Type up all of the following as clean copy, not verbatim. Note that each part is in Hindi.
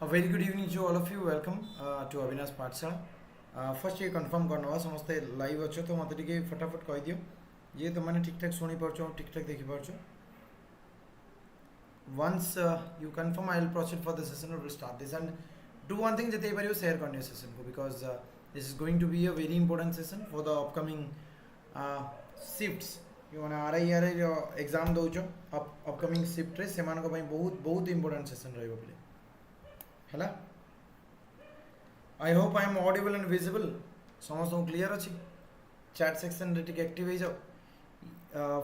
A very good evening to all of you. Welcome to Abinash Pathshala. First ये confirm करना समस्ते live अच्छो तो मत टिके फटाफट कह दियो ये तो मैंने ठीक ठाक सुनी पार्चो ठीक ठाक देखी पार्चो. Once you confirm, I will proceed for the session. We will start this and do one thing जते बारी वो share करने session को because this is going to be a very important session for the upcoming shifts. You wanna ARI जो exam दो जो upcoming shift रे सेमान को भाई बहुत important session रहेगा पहले. Hello. I hope I am audible and visible. समस्त क्लियर अच्छी चैट सेक्शन रे टिके एक्टिव हो जाओ.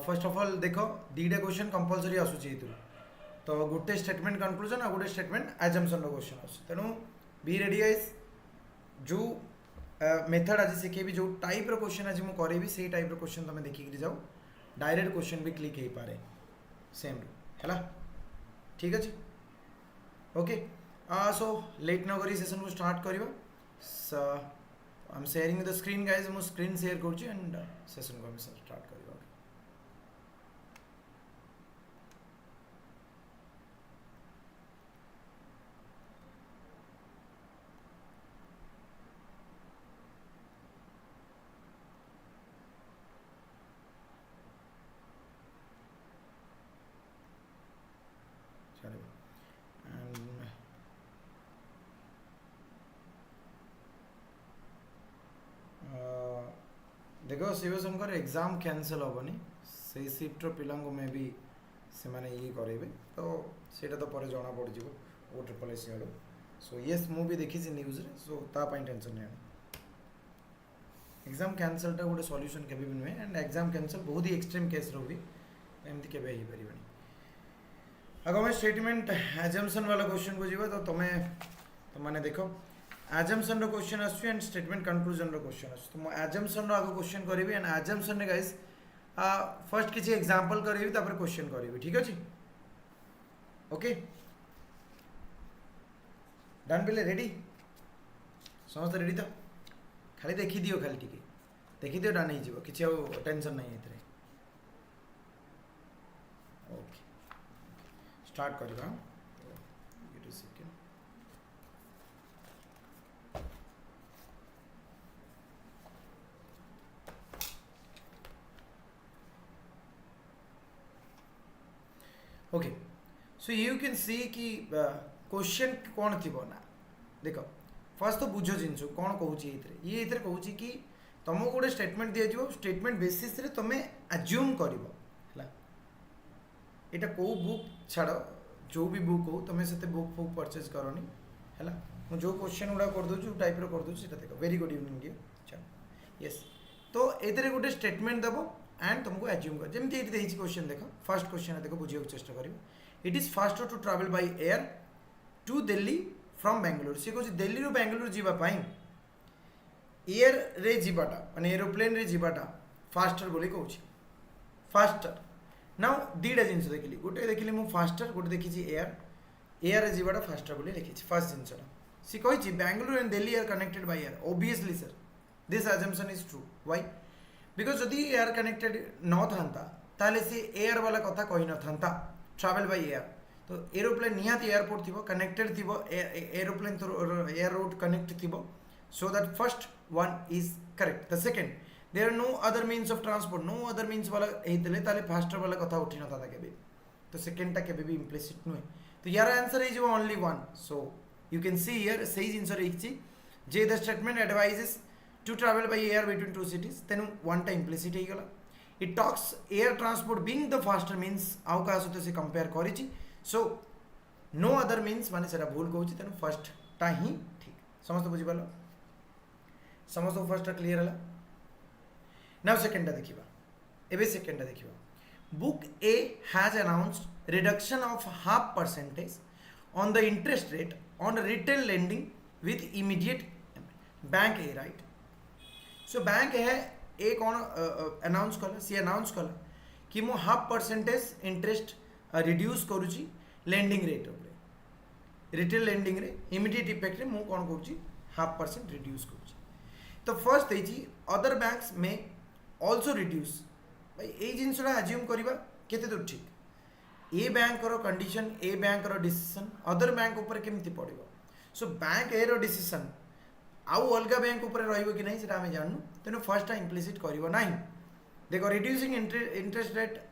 फर्स्ट ऑफ ऑल देखो दीटा क्वेश्चन कंपलसरी आसुची तो गोटे स्टेटमेंट कंक्लूजन आ गोटे स्टेटमेंट एजम्पशन रो क्वेश्चन आसु तेणु बी रेडी गाइस. जो मेथड आज शिखेबी जो टाइप रो क्वेश्चन आज मु करेबी सेही टाइप रो क्वेश्चन तमे देखि जाओ. डायरेक्ट क्वेश्चन भी क्लिक हे पारे सेम हैला. ठीक अछि ओके. So late now करी सेशन को स्टार्ट करिबा. So I am sharing the screen guys. मु स्क्रीन शेयर करछि एंड सेशन को हम स्टार्ट करिबा. चलो एंड देखो शिवशंकर एग्जाम कैंसल हेनी से शिफ्टर पिला मे भी से माने ये करेंगे तो सेटा तो पर जना पड़ जाव ओ ट्रिपल एस आड़. सो येस मु भी देखी न्यूज रे. सो तापाई टेंशन नहीं. एग्जाम कैंसलटा गोटे सॉल्यूशन केबे भी नुहे एंड एग्जाम कैंसल बहुत ही एक्सट्रीम केस रो भी एमती केबे ही परिबनी. अगर मैं स्टेटमेंट एजम्पशन वाला क्वेश्चन को जीवा तो तमे तो माने देखो एजम्पशन रो क्वेश्चन आसु एंड स्टेटमेंट कंक्लूजन रो क्वेश्चन आसु. तो मो एजम्पशन रो आगो क्वेश्चन करिवि एंड एजम्पशन रे गाइस फर्स्ट किछि एग्जांपल करिवि तापर क्वेश्चन करिवि. ठीक अछि ओके डन बिले रेडी समस्त रेडी तो खाली देखि दियो खाली टिके देखि दियो डन हे जिवो किछि टेंशन नहीं एतरे. ओके स्टार्ट करबा. ओके सो यू कैन सी कि क्वेश्चन कौन थी ना. देख फर्स्ट तो बुझ जिनस कौन कहूँ ये कहूँ कि तुमको गोटे स्टेटमेंट दि जाव स्टेटमेंट बेसिस रे तुम एज्यूम कर यहाँ कौ बुक छाड़ जो भी बुक हो तुम से बुक फुक परचेज करनी है. मुझे जो क्वेश्चन गुड़ा करदे टाइप करदे देख. Very good evening dear. चलो यस तो ये गोटे स्टेटमेंट दब एंड तुमको एज्यूम कर जमी ये क्वेश्चन देख. फर्स्ट क्वेश्चन देख बुझे चेष्टा कर. It is faster to travel by air to Delhi from Bangalore. सी कह दिल्ली रू बेंगलोर जावाई एयर रे जीवाटा माने एरोप्लेन रे जीवाटा फास्टर बोली कहूँ. फास्टर नाउ दीटा जिन देखिली गोटे देखिली मु फास्टर गोटे देखी एयर एयर रे जीवाटा फास्टर बोली लिखी. फर्स्ट जिनसा सी कही Bangalore and Delhi are connected by air. Obviously sir this assumption is true. Why because जदि एयर कनेक्टेड न था ताले से एयर वाला कथा कही न था ट्रावेल बाय एयर. तो एरोप्लेन निहाती एयरपोर्ट थी कनेक्टेड थी एरोप्लेन एयर रोड कनेक्ट थी. So that first one is correct. The second there are no other means of transport no other means वाला होते ताले फास्टर वाला कथा उठी न था केबे. तो सेकेंडटा केबे भी इम्प्लिसिट नुहे. तो यार आंसर हो only one. So you can see here सही जिनस रही जे the statement advises to travel by air between two cities then one time implicit he gala. It talks air transport being the faster means आउ का सहित से कंपेयर करिछि. सो नो अदर मीन्स माने सेटा भूल कहूछि तेनु फर्स्ट टा ही ठीक. समस्त बुझि पालो समस्त फर्स्ट क्लियर हला. नाउ सेकंड देखिबा. एबे सेकंड देखिबा. Book A has announced reduction of 0.5% on the interest rate on retail lending with immediate bank A right. So bank है ए कौन अनाउंस कला सी अनाउंस कला कि मु 0.5% इंटरेस्ट रिड्यूस करुची लेंडिंग रेट उपरे रिटेल लेंडिंग रे इमीडिएट इफेक्ट रे मु कौन करुची 0.5% रिड्यूस करुची. तो फर्स्ट देजी अदर बैंक्स में आल्सो रिड्यूस भाई ए जिनसटा एज्यूम करबा केते दूर ठीक. ए बैंक रो कंडीशन ए बैंक रो डिसीजन अदर बैंक ऊपर केमती पड़िबो. सो बैंक ए रो डिसीजन आउ अलग बैंक उपर रहिबो कि नहीं सेटा आमे जाननु तेनु फर्स्ट इम्प्लिसिट करिवो नाही देखो reducing interest rate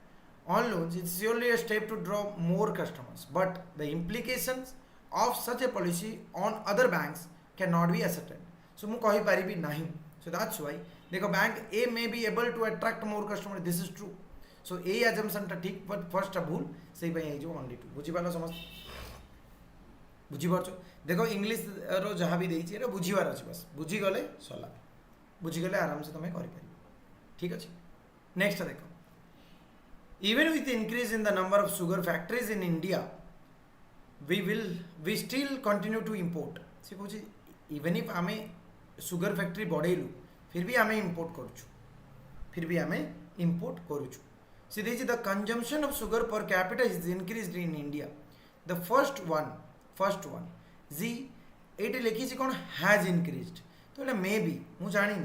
on loans is surely a step to draw more customers but the implications of such a policy on other banks cannot be ascertained so mu kahi paribi nahi so that's why देखो bank A may be able to attract more customer this is true so A assumption टा ठीक but first टा भूल सेही पई हे जो only 2 बुझी पालो समझ बुझी पारछो देखो इंग्लिश रो जहां भी देछि एरा बुझीवार अछि बस बुझी गले सला बुझी गले आराम से तमे करि परिबो ठीक अछि नेक्स्ट देखो even with increase in the number of sugar factories in India we still continue to import से कहूँ even if आमे sugar factory बढ़ेलु फिर भी आमे import करुछु see the consumption of sugar per capita is increased in India the first one z एटे लिखी छि कोन has increased तो एटा मे बी मु जानि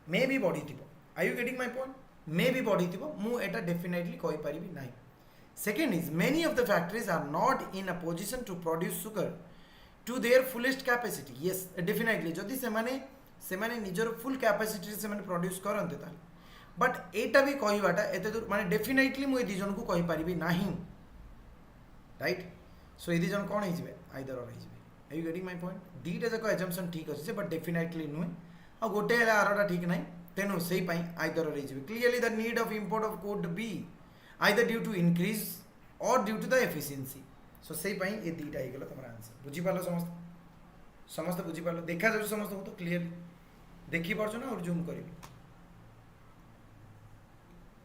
मे बी बढ़ी थिबो are you getting my point maybe बढ़ी थिबो मु एटा डेफिनेटली कहि परिबी नाही second is many of the factories are not in a position to produce sugar to their fullest capacity yes definitely जदि सेमाने निजर फुल कैपेसिटी से माने प्रोड्यूस करनते ताल बट एटा भी कहिबाटा एते दूर माने डेफिनेटली मु ए दी जन को कहि परिबी नाही राइट सो ए दी जन कोन हे जिवे आइदर और हे जिवे are you getting my point दीटा जको अजम्पशन ठीक अछि बट डेफिनेटली नुय आ गोटे हला आरोटा ठीक नाही तेनु सेही पई आइदर रही जिवे clearly the need of import of could be either due to increase or due to the efficiency so सेही पई ए दीटा हे गेलो तमरा आंसर बुझी पालो समस्त बुझी पालो देखा जाउ समस्त को तो क्लियरली देखि परछो ना और जूम करबी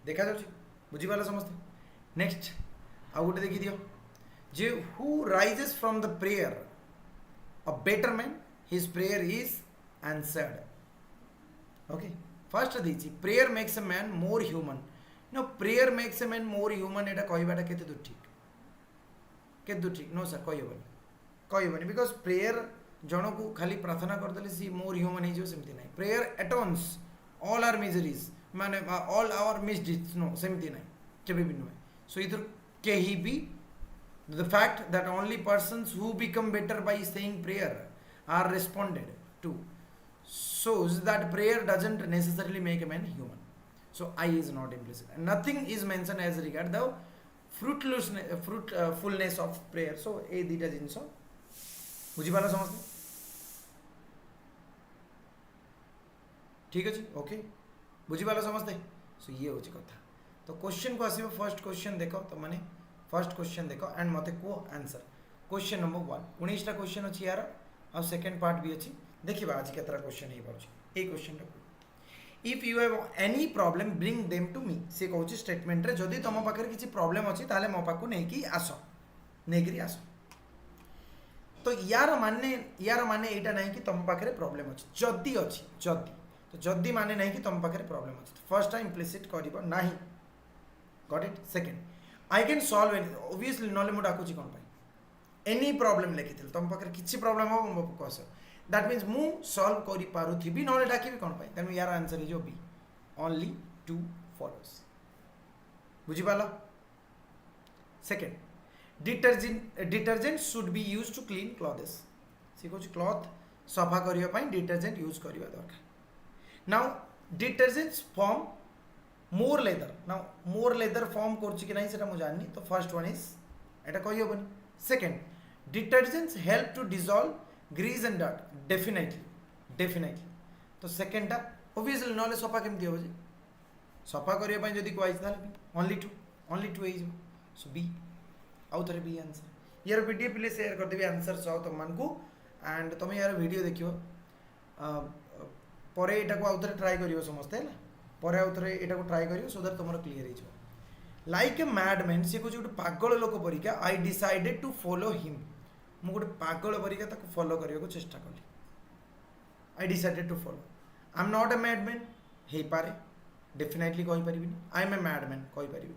देखा जाउ बुझी पालो समस्त नेक्स्ट आ गोटे देखि दियो जे who rises from the prayer a better man his prayer is answered okay first दीची prayer makes a man more human no prayer makes a man more human एटा कहबाटा केते दूर ठीक नो सर कहबनी बिकॉज प्रेयर जन को खाली प्रार्थना कर देले सी मोर ह्यूमन हे जो सेमती नाही prayer atones all our miseries माने ऑल आवर मिसडीड्स नो सेमती नाही केबे भी नुय सो इधर केही भी the fact that only persons who become better by saying prayer are responded to shows that prayer doesn't necessarily make a man human so I is not implicit and nothing is mentioned as regard the fruitfulness of prayer so ए दीटा जिंस बुझी पाला समझते ठीक अछि ओके बुझी पाला समझते सो ये होची कथा तो क्वेश्चन को आसीबो फर्स्ट क्वेश्चन देखो तो माने फर्स्ट क्वेश्चन देखो एंड मते को आंसर क्वेश्चन नंबर 1 19 टा क्वेश्चन अछि यार आ सेकंड पार्ट भी अछि देखिबा आज केतरा क्वेश्चन हे परछ a question if you have any problem bring them to me से कहूची स्टेटमेंट रे जदी तम पाखर किछि प्रॉब्लम अछि ताले मो पाखु नै कि आसो नेगरी आसो तो यार माने एटा नै कि तम पाखरे प्रॉब्लम अछि तो जदी माने नै कि तम पाखरे प्रॉब्लम अछि फर्स्ट टाइम इम्प्लिसिट करिवो नाही got it second I can solve it obviously नॉले मो डाकुची कोन पाई एनी प्रॉब्लम लेखिथिल तम पाखरे किछि प्रॉब्लम हो मो कहसो that means मु सॉल्व करि पारु थिबी नॉले डाकिबी कोन पाई तेनु यार answer is B only 2 follows बुझी पाला second detergent should be used to clean clothes से कुछ क्लॉथ सफा करिया पाई डिटर्जेंट यूज करिवा दरकार नाउ डिटर्जेंट्स फॉर्म मोर लेदर फॉर्म करछि कि नहीं सेटा मु जाननी तो फर्स्ट वन इज एटा कहि होबनी second detergents help to dissolve grease and dirt definitely तो सेकंड टा ऑब्वियसली नॉले सफा केमती हो जे सफा करिया पई जदी कोइस ताले only two is so B आउ थरे बी आंसर यार वीडियो प्लीज शेयर कर देबी आंसर सो तुम मन को एंड तुम यार वीडियो देखियो परे एटा को आउ थरे ट्राई करियो समझते है परे आउ थरे एटा को ट्राई करियो सो दैट तुमरो क्लियर हो जाओ लाइक ए मैडमैन से को जो पागल लोक परिका I decided to follow him मु गोटे पागल परिका ताको फॉलो करियो को चेष्टा कली I decided to follow I am not a madman हे पारे डेफिनेटली कहि परिबिनी आई एम ए मैडमैन कहि परिबी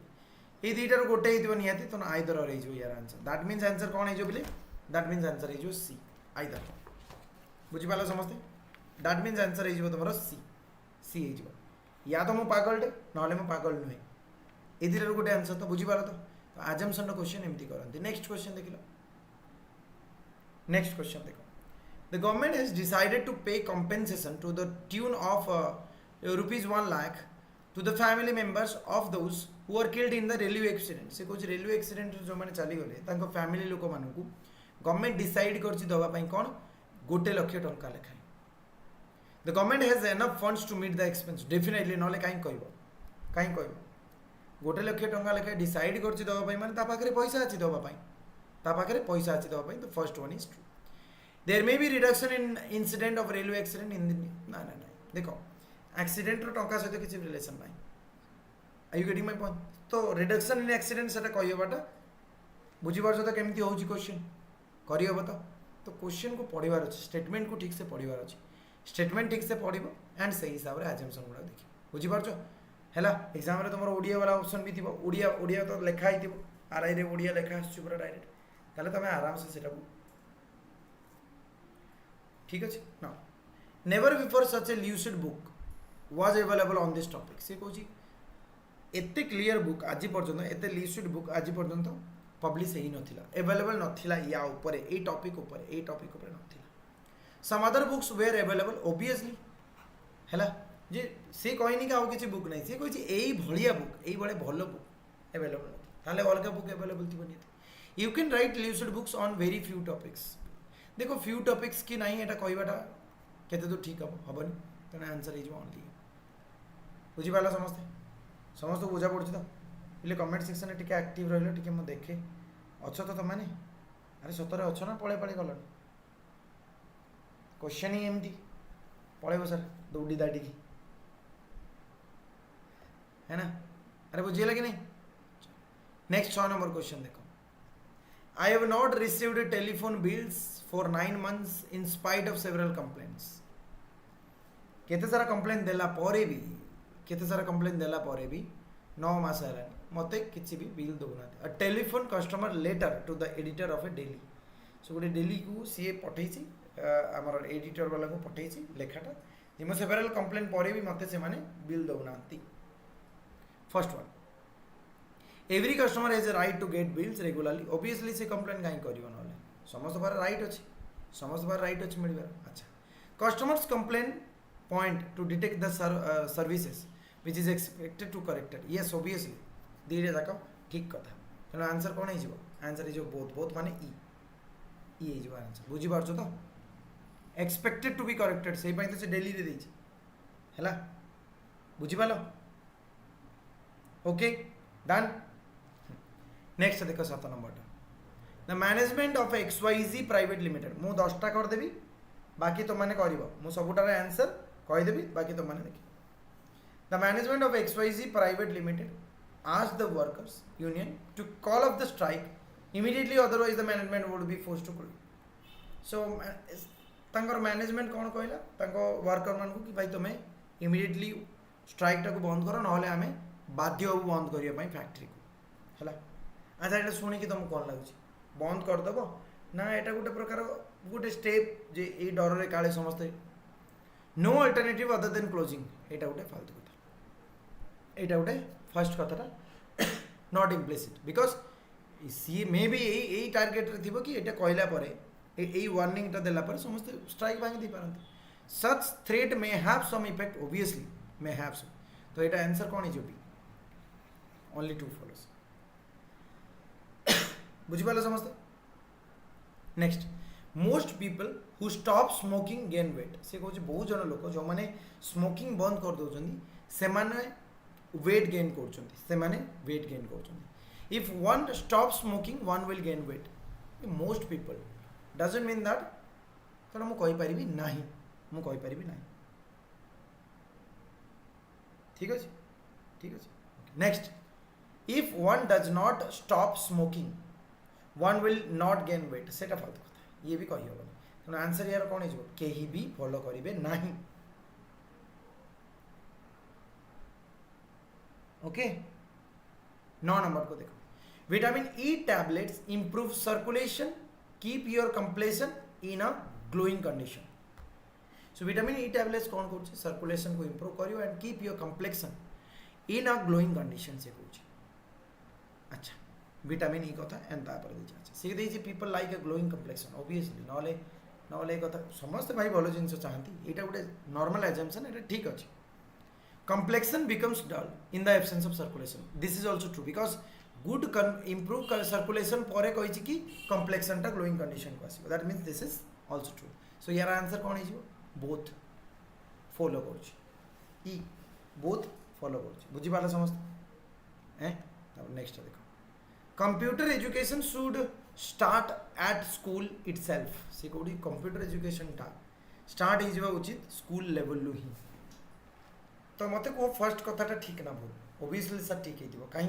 ए दुईटार गोटे हेतिबो निहाती तो आइदर और हेजो यार आंसर दैट मींस आंसर कोन हेजो बिले दैट मींस आंसर हेजो सी आइदर बुझी पालो समझते दैट मींस आंसर हेजो तमरो सी हेजो या तो मु पागल डे नले मु पागल नुहे ए दुईटार गोटे आंसर तो बुझी पालो तो अजम्पशन रो क्वेश्चन एमती करंती नेक्स्ट क्वेश्चन देखिलो नेक्स्ट क्वेश्चन देखो, the government has decided to pay compensation to the tune of rupees 1 lakh to the family members of those who were killed in the railway accident. से कुछ रेलवे एक्सीडेंट जो मैंने चली गले तांको फैमिली लोक मानकू गवर्नमेंट डिसाइड करछि दवा पई कोन 1 लाख टंका लेखाय. The government has enough funds to meet the expense. Definitely नले काई कहबो 1 लाख टंका लेखाय डिसाइड करछि दवा पई माने ता पाखरे पैसा अछि दवा पई, ता पाखरे पैसा अछि दवा पई. The first one is true. There may be reduction in incident of railway accident in ना ना ना देखो एक्सीडेंट रो टंका सहित किसी रिलेशन नाही. Are you getting my point? तो रिडक्शन इन एक्सीडेंट सेटा कहबाटा बुझी पारछो तो केमती होउची क्वेश्चन करियबो तो क्वेश्चन को पढ़िबार अछि, स्टेटमेंट को ठीक से पढ़िबार अछि. स्टेटमेंट ठीक से पढ़िबो एंड सही हिसाब रे अजम्पशन गुडा देखि बुझी पारछो हैला. एग्जाम रे तमरो ओडिया वाला ऑप्शन भी थिबो, ओडिया तो लेखा हिथिबो आरआई रे ओडिया लेखा आछि पूरा डायरेक्ट, ताले तमे आराम से सेटा ठीक अच्छे ना. Never before such A lucid book was available on this topic. से कहूँ एते क्लियर बुक आज पर्यंत एते ल्यूसिड बुक आज पर्यंत पब्लिश ही नथिला, अवेलेबल नथिला या ऊपर ए टॉपिक ऊपर नथिला. Some other books were available obviously हैला जे से कहनी कि आउ किछि बुक नहीं, से कहछि एई भलिया बुक एई बळे भलो बुक अवेलेबल नथि ताले अलगा बुक अवेलेबल थिबो. You can write lucid books on very few topics. देखो फ्यू टॉपिक्स की नहीं एटा कहबाटा केते तो ठीक हबनी तेना आंसर इज ओनली बुझी पाला समस्त बुझा पड़छ तो इले कमेंट सेक्शन में टिके एक्टिव रहलो टिके म देखे अच्छा तो तमाने अरे सतरे अच्छा ना पळे पळे गलन क्वेश्चन ही एमती पळेबो सर दौड़ी दाडी की है ना. अरे बुझिला कि नहीं. नेक्स्ट 6 नंबर क्वेश्चन देखो, I have not received telephone bills for 9 months in spite of several complaints. केते सारा कंप्लेन देला परे भी 9 मास है मते किसी भी बिल दौना. A telephone customer letter to the editor of a daily. So गोटे डेली को सी पठेछि हमर एडिटर वाला को पठेछि लेखाटा जे मो सेवरल कंप्लेन परे भी मते से माने बिल दौनांती. First one, every customer has a right to get bills regularly. Obviously से कंप्लेन काई करियो नले समस्त बार राइट अछि मिलबार. अच्छा, customers complain point to detect the services which is expected to corrected. Yes obviously दीरे जाक ठीक कथा. तेना आंसर कोन हिजो? आंसर इज बोथ माने ई हिजो आंसर. बुझी पारछो तो एक्सपेक्टेड टू बी करेक्टेड सेही पई तो से डेली रे देछि हैला. बुझी पालो ओके डन. नेक्स्ट देखो 7 number the management of XYZ private limited. मु 10टा कर देबी बाकी तो माने करिवो मु सबुटार आंसर कहि देबी बाकी तो माने देखि. The management of XYZ private limited asked the workers union to call off the strike immediately otherwise the management would be forced to quit. So तांकर मैनेजमेंट कोन कहला तांको वर्कर मान को कि भाई तमे इमीडिएटली स्ट्राइक टा को बंद करो नहले हमें बाध्य हो बंद करिया पई फैक्ट्री को हैला. अच्छा एटा सुनी कि तुम कोन लागुची बंद कर दबो ना एटा गुटे प्रकार गुटे स्टेप जे ए डर रे काले समस्त no alternative other than closing. एटा गुटे फालतू कथा, एटा गुटे फर्स्ट कथाटा not implicit because she may be a target रे थिबो कि एटा कहला परे ए वार्निंग टा देला पर समस्त स्ट्राइक भांगी दी पारंती. Such threat may have some effect obviously may have some. तो एटा आंसर कोन इज बी ओनली 2 फॉलोस. बुझी पालो समस्त. Next, most people who stop smoking gain weight. से कहूँ बहुत जन लोक जो मैंने स्मोकिंग बंद कर दौरान से वेट गेन कर. If one stop smoking one will gain weight. Most people doesn't mean that तो मु कहि परिबी नाही ठीक अछि. Next, if one does not stop smoking one will not gain weight. सेटा फालतू कथा ये भी कहि होबो. तो आंसर यार कोन हिजो केही भी फॉलो करिवे नाही. ओके 9 नंबर को देखो, vitamin E tablets improve circulation keep your complexion in a glowing condition. So vitamin E tablets कौन कर सर्कुलेशन को इंप्रूव करियो and keep your complexion in a glowing condition से कहूँ. अच्छा विटामिन ई कथा एंता पर दी अच्छा सी देई people like a glowing complexion obviously नले नले कथा समस्त भाई भलो जिंस चाहती एटा गोटे नॉर्मल एजम्पशन एटा ठीक अछि complexion becomes dull in the absence of circulation this is also true because good improve circulation pore कहि कि complexion टा glowing condition को आसीबो that means this is also true so यार आंसर कोन हिजो both follow करछि ई both follow करछि बुझि पाला समस्त हैं अब नेक्स्ट देखो computer education should start at school itself से कोडी कंप्यूटर एजुकेशन टा स्टार्ट हिजबा उचित स्कूल लेवल लु ही तो मत को फर्स्ट कथाटा ठीक ना भूल ओबियसली सर ठीक है कहीं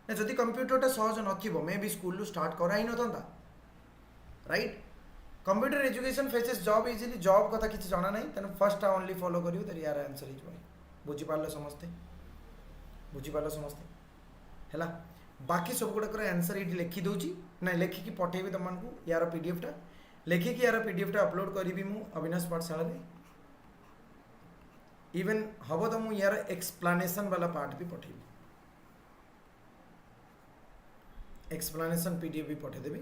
ना जदि कंप्यूटरटा सहज नथिबो मे बी स्कूल लु स्टार्ट करा ही नथंदा right computer education faces job easily job कथा किछ जाना नहीं तने फर्स्ट ओनली फॉलो करियो तर यार आंसर हिजबो बुझि पारलो समस्ते हैला बाकी सब गुडा कर आंसर इट लिखि दोची ना लिखि की पठेबी तमन को यार पीडीएफ टा लिखि की यार पीडीएफ टा अपलोड करिवि मु अविनाश पाठशाला रे इवन हम तो मुझे यार एक्सप्लानेशन वाला पार्ट भी पठेबी एक्सप्लानेशन पीडीएफ भी पठेदेवी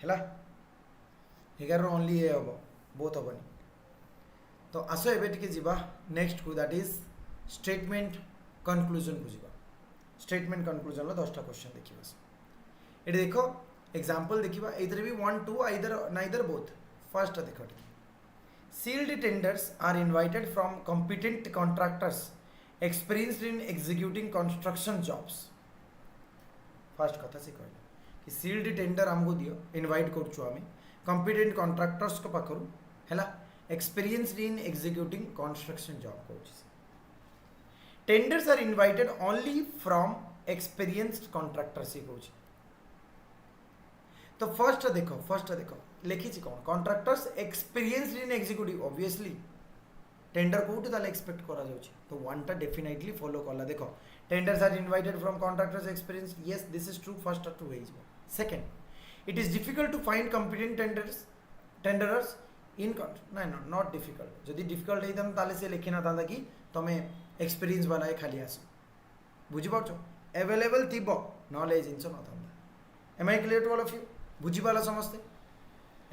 है 11 ओनली ये हम बोथ हेनी तो आस ए जीवा नेक्स्ट को दैट इज स्टेटमेंट कनक्लूजन को जीवा स्टेटमेंट कनक्लूजन 10टा क्वेश्चन देखा ये देख एग्जांपल देखा इधर भी 1 2 आइदर नाइदर बोथ फर्स्ट देख sealed tenders are invited from competent contractors experienced in executing construction jobs first कथा से कहले कि सील्ड टेंडर हमको दियो इनवाइट करछु हमें competent contractors को पाखरु हैला experienced in executing construction job कहछि tenders are invited only from experienced contractors से कहछि तो फर्स्ट देखो लिखी कौन contractors experienced in executive obviously tender quote ताले एक्सपेक्ट करा जाउची तो वन टा डेफिनेटली फॉलो करला देखो tenders are invited from contractors experienced yes this is true first true है second it is difficult to find competent tenderers in ना नॉट डिफिकल्ट जदी डिफिकल्ट हेतम ताले से लिखिना तांदा कि तमे एक्सपीरियंस वाला है खाली आसो बुझि पाछो अवेलेबल थिबो नॉलेज इनसो न थांदा am I clear to all of you बुझि पाला समझते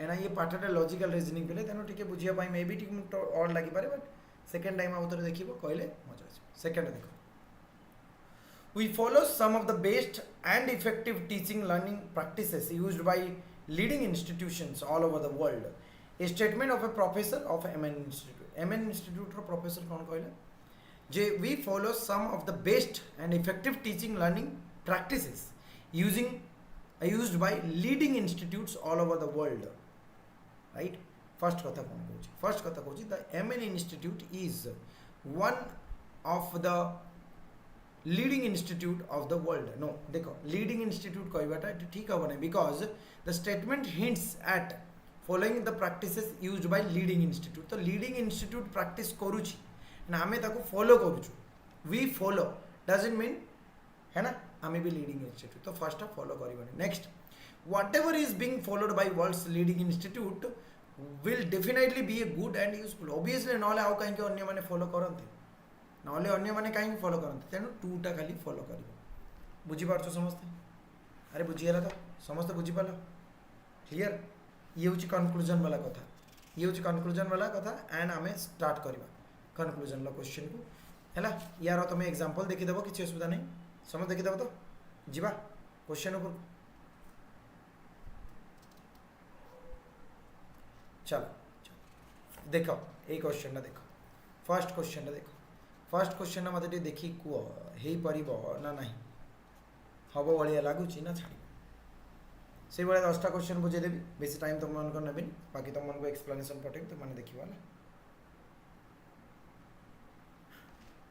एना ये पार्टटा लॉजिकल रीजनिंग पे तेनो टिके बुझिया पाई मे बी टिक और लागि पारे बट सेकंड टाइम आ उतर देखिबो कहले मजा आछे सेकंड देखो we follow some of the best and effective teaching learning practices used by leading institutions all over the world a statement of a professor of MN institute रो प्रोफेसर कोन कहले जे we follow some of the best and effective teaching learning practices used by leading institutes all over the world right first kotha कहूँ the AMIN institute is one of the leading institute of the world no देखो leading institute कहबाटा ठीक होबा नहीं because the statement hints at following the practices used by leading institute तो leading institute practice करूची ना हमें ताको follow करूछु we follow doesn't mean है ना हमें भी लीडिंग इंस्टीट्यूट तो फर्स्ट फॉलो करिवनी next whatever is being followed by world's leading institute will definitely be a good and useful obviously नले आउ कहीं अन्य माने फॉलो करते नले अन्य माने कहीं फॉलो करते तेणु टूटा खाली फॉलो करिवो बुझी पारछो समस्ते अरे बुझीगला तो समस्त बुझी पालो क्लियर ये होची कंक्लूजन वाला कथा एंड हमें स्टार्ट करबा कंक्लूजन ला क्वेश्चन को हैला यार तुम एग्जांपल देखि देबो किछि असुविधा नहीं समझ देखी देव तो जीवा क्वेश्चन ऊपर चलो देखो ये क्वेश्चन ना देखो फर्स्ट क्वेश्चन मत देखी कह हो पार ना नहीं हम भाया लगुच ना छाड़ से भाया 10टा क्वेश्चन बुझेदेवी बेसी टाइम तुम मन नेबी बाकी तुम मन को एक्सप्लेनेशन पठेबी तुम मैंने देखा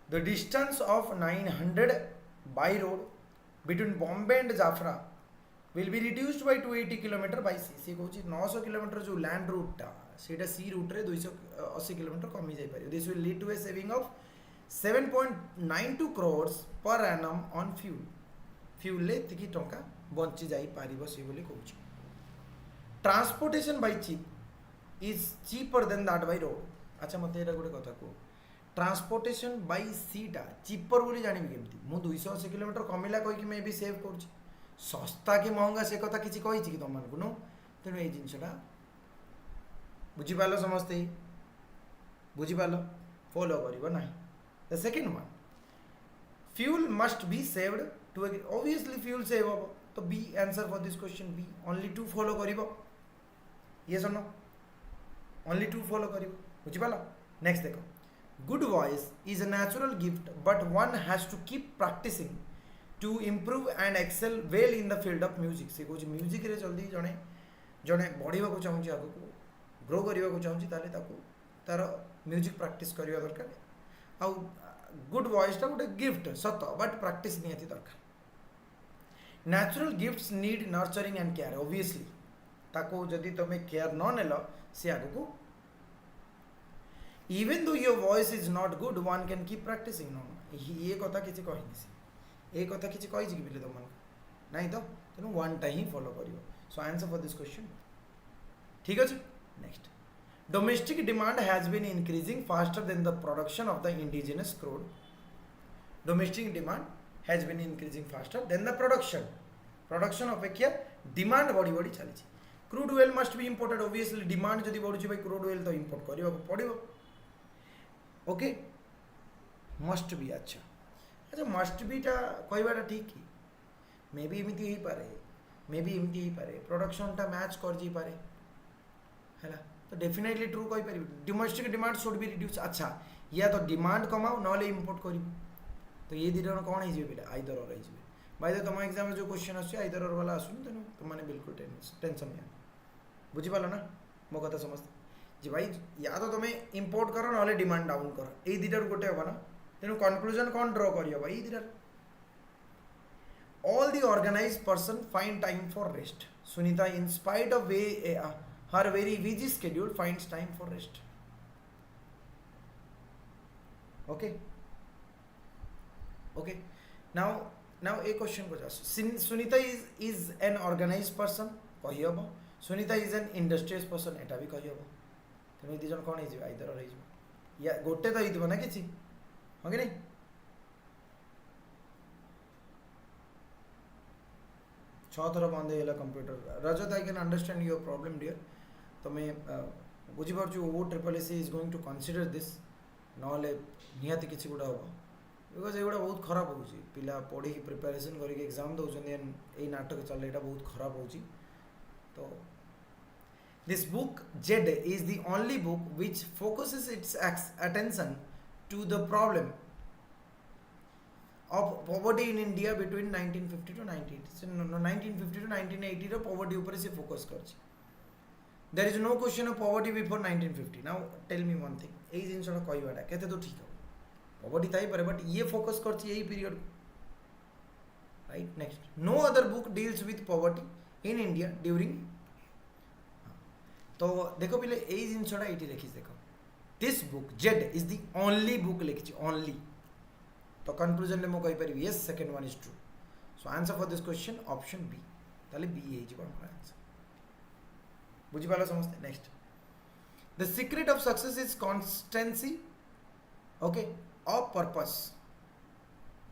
the distance of 900 by road between Bombay and Jafra will be reduced by 280 km by sea से कहूँ 900 km जो लैंड रूटा से सी रूट रे 280 km कमी जाई पारे this will lead to a saving of 7.92 crores per annum on fuel ले तिकी टंका बंची जाई पारिबो से बोली कहूँ transportation by ship is cheaper than that by road अच्छा मते एटा गोटे कथा को ट्रांसपोर्टेशन बाय सीटा चीपर बोली जानिबि केमती मु 280 किलोमीटर कमिला कहि कि मे भी सेव कर सस्ता कि महंगा से कथा किछि कहि कि तुम मानकु नो तेणु ये जिनसटा बुझी पालो समस्ते बुझी पालो फॉलो करिवो नाही the second one fuel must be saved too obviously fuel save हो तो B answer for this question B only two follow करिवो ये सुनो ओनली टू फॉलो करिवो बुझी पालो नेक्स्ट देखो good voice is a natural gift but one has to keep practicing to improve and excel well in the field of music से कुछ म्यूजिक रे जल्दी जने जने बढ़िबा को चाहूची आगु को ग्रो करिबा को चाहूची ताले ताको तार म्यूजिक प्रैक्टिस करिया दरकार आ गुड वॉइस टा गोटे गिफ्ट सत बट प्रैक्टिस नियति दरकार natural gifts need nurturing and care obviously ताको जदी तमे केयर न नेलो से आगु को even though your voice is not good one can keep practicing no ये कथा किछि कहिनी से ए कथा किछि कहि कि बिले तमन नाही तो तेनु वन टाइम ही फॉलो करियो so answer for this question ठीक अछि next domestic demand has been increasing faster than the production of the indigenous crude domestic demand has been increasing faster than the production अपेक्षा डिमांड बढ़ी बढ़ी चली crude oil must be imported obviously demand जदी बढ़ुची भाई क्रूड ऑयल तो इंपोर्ट करियो पड़िबो ओके मस्ट बी अच्छा मस्ट बी टा कहवाटा ठीक कि मे बी एमती ही पारे मे बी एमती ही पारे प्रोडक्शन टा मैच कर जी पारे हैला तो डेफिनेटली ट्रू कहि पारि domestic demand should be reduce अच्छा या तो डिमांड कमाओ नले इंपोर्ट करिवो तो ये दिटर कोन हे जिवे बिला आइदर और जिवे बाय द तुम एग्जाम जो क्वेश्चन आसी आइदर और वाला आसुन तनु तुम माने बिल्कुल टेंशन नहीं बुझी पालो ना मो कथा समझ जी भाई या तो तुम्हें इंपोर्ट करो ना डिमांड डाउन करो ये दुटार गोटे हम ना तेणु कनक्लूजन कौन ड्र कर दुटार all the organised person find time for rest Sunita in spite of her very busy schedule finds time for rest okay okay now a question को जा Sunita is an organised person कही हम Sunita is an industrious person एटा भी कही हम तेणु ये दिजन कौन हो आइदर और या गोटे तो हो ना कि हाँ कि नहीं थर बंद होगा computer Rajat I can understand your problem dear तुम्हें बुझीपार OSSC is going to consider this नले निहाती किसी गुड़ा हम बिकज ये बहुत खराब हो पिला पढ़ी प्रिपेरेसन करके एग्जाम दौरान ये नाटक चल यहाँ बहुत खराब हो तो this book Z is the only book which focuses its attention to the problem of poverty in India between 1950 to 1950 to 1980 row poverty ऊपर से focus करछि there is no question of poverty before 1950 now tell me one thing एई जिनसटा कहबाटा केते तो ठीक हो poverty थाई पारे but ये focus करछि एई period right next no other book deals with poverty in India during तो देखो पिले यही जिनसटा ये लिखी देखो दिस बुक जेड इज दी ओनली बुक लिखी ओनली तो कंक्लूजन में मुझे कही yes second one is true so answer for this question option B ताले बी है जी आंसर बुझी पालो समझते next the secret of success is constancy okay of purpose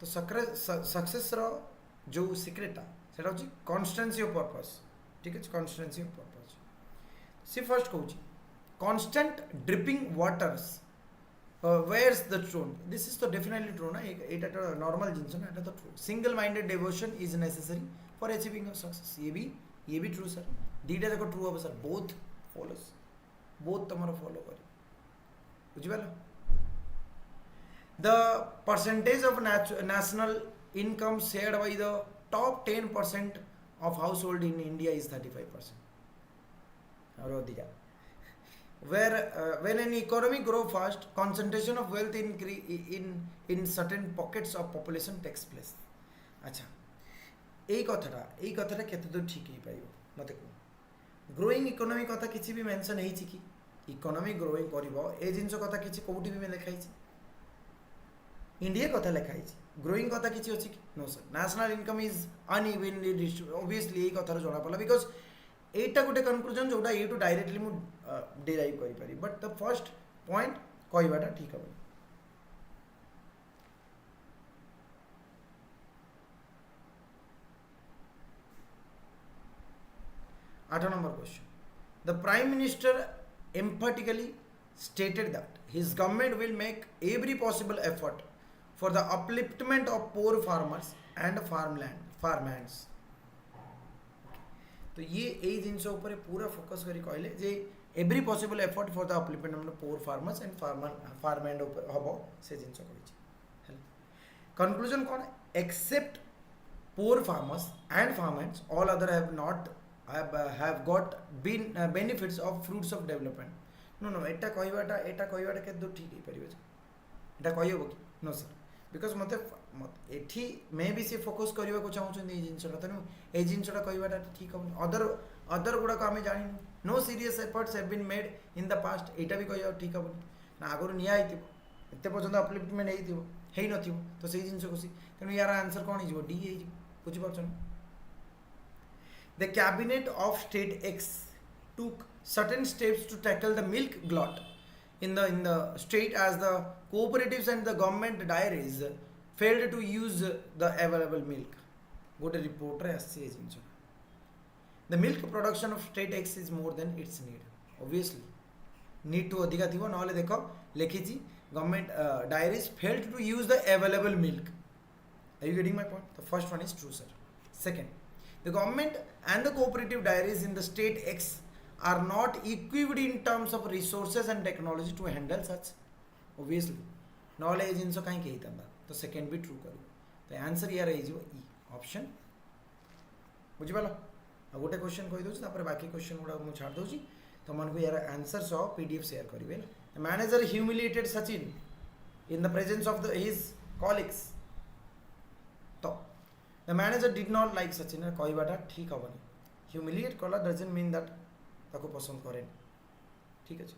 तो सक्सेस रो जो सीक्रेट सेटा होची कॉन्स्टेंसी ऑफ पर्पस ठीक है constancy of purpose see first कहूँ constant dripping waters wears the ट्रोन दिस इज तो डेफिनेटली ट्रू ना ये नॉर्मल जिनस ना ये तो true single minded devotion is necessary for achieving success ये भी ट्रू सर दीटा जाक ट्रू हम सर बोथ फॉलोस बोथ तुम फॉलो कर बुझिपाल the percentage of national income shared by the top 10% of household in India is 35% और अधिका when an economy grow fast concentration of wealth in certain pockets of population takes place अच्छा এই কথাটা केते तो ठीक ही पाइबो मते को ग्रोइंग इकोनॉमी कथा किछि भी मेंशन हेछि कि इकोनॉमी ग्रोइंग करबो ए जिंस कथा किछि कोउटी भी में लिखाइ छि इंडिया कथा लिखाइ छि ग्रोइंग कथा किछि अछि कि no sir national income is unevenly distributed obviously ए कथा जणा पला बिकॉज़ एटा गोटे कंक्लूजन जोटा ये डायरेक्टली मु डिराइव करि पारि बट द फर्स्ट पॉइंट कहबाटा ठीक हम 8 number question. The Prime Minister emphatically stated that his government will make every possible effort for the upliftment of poor farmers and farmhands. तो ये एई जिनस ऊपर पूरा फोकस करी कहले जे every possible effort for the upliftment of poor farmers and farmland ऊपर हबो से जिनस कहिछि कंक्लूजन कोन except poor farmers and farmers all other have not have got been benefits of fruits of development no eta कहबाटा के दो ठीक ही परिबे eta कहबो कि नो सर बिकॉज मते एठी मैं भी से फोकस करबा को चाहू छन ए जिंसटा तनु ए जिंसटा कहबाटा ठीक हम अदर गुडा को आमे जानि no serious efforts have been made in the past एटा भी कहबा ठीक हम ना आगुर निया आइतिबो एते पर्यंत अपलिफ्टमेंट हेइतिबो हेइ नथिबो तो सेही जिंस कोसी तनु यार आंसर कोन हिजबो डी हेइजिबो बुझी पाछन The cabinet of state X took certain steps to tackle the milk glut in the state as the cooperatives and the government dairies failed to use the available milk. Good report The milk production of state X is more than its need. Obviously, need to adhika thibo nahale dekho lekhichi government dairies failed to use the available milk. Are you getting my point? The first one is true, sir. Second, the government and the cooperative dairies in the state X are not equipped in terms of resources and technology to handle such. Obviously, knowledge in so kahi kehi tanda. तो second भी true करू. तो answer यार है जो E option. बुझी पाला? अब गोटे क्वेश्चन कहि दोछि तापर बाकी क्वेश्चन गुडा मु छाड़ दोछि. तो मन को यार आंसर सह PDF शेयर करिवे. The manager humiliated Sachin in the presence of his colleagues. तो the manager did not like Sachin कहबाटा ठीक हबनी humiliate कला doesn't mean that ताको पसंद करेन ठीक अछि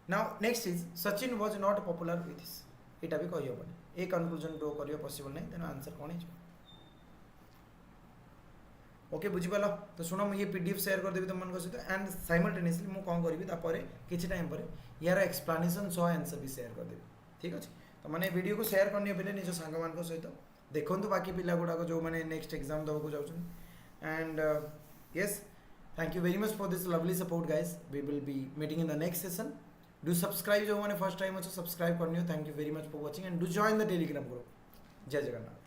now next is Sachin was not popular with this एटा भी कहि हबनी ए कंक्लूजन ड्रॉ करियो पॉसिबल नहीं तेना आंसर कोन है ओके बुझी पाला तो सुनो मैं ये PDF शेयर कर देबी तुम मन को सहित एंड साइमल्टेनियसली मु कोन करबी ता परे किछि टाइम परे यार एक्सप्लेनेशन सो आंसर भी शेयर कर देबी ठीक अछि तो माने वीडियो को शेयर करनी बेले निज संग मान को सहित देखो बाकी पिला गुड़ा जो मैंने नेक्स्ट एग्जाम देवा जाऊँ and yes thank you very much for this lovely support guys we will be meeting in the next session do subscribe जो मैंने फर्स्ट टाइम अच्छे सब्सक्राइब करनी हो thank you very much for watching and do join the Telegram group जय जगन्नाथ।